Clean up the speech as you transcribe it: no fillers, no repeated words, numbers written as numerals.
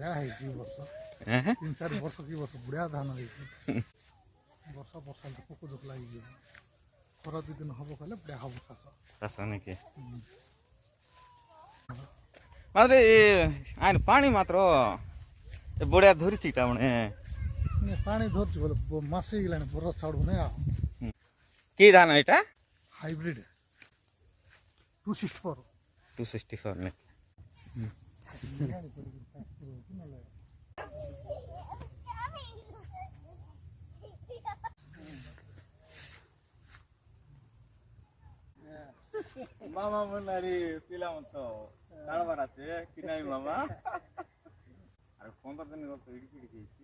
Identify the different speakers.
Speaker 1: ବଢ଼ିଆ ହେଇଛି ଏ ବର୍ଷ 3-4 ବର୍ଷ କି ବର୍ଷ ବଢ଼ିଆ ଧାନ ହେଇଛି ବର୍ଷ ହେଲେ ପୋକ ଜୋକ ଲାଗିଯିବ ଖରା 2 ଦିନ ହବ କହିଲେ ବଢ଼ିଆ ହବ ଚାଷ
Speaker 2: ନାକି ମାତ୍ର ଆଇନ ପାଣି ମାତ୍ର ବଢ଼ିଆ ଧରିଛି ଟା ମାନେ
Speaker 1: ପାଣି ଧରୁଛି ବୋଲେ ମାସେ ହେଇଗଲାଣି ବରଷ ଛାଡ଼ୁନି ଆଉ
Speaker 2: କି ଧାନ ଏଇଟା
Speaker 1: ହାଇବ୍ରିଡ୍ 264
Speaker 2: ନାଇଁ मामा म्हणणारी तिला म्हणतो काळभराचे की नाही मामा अरे कोणता तरी करतो इडकी घ्यायची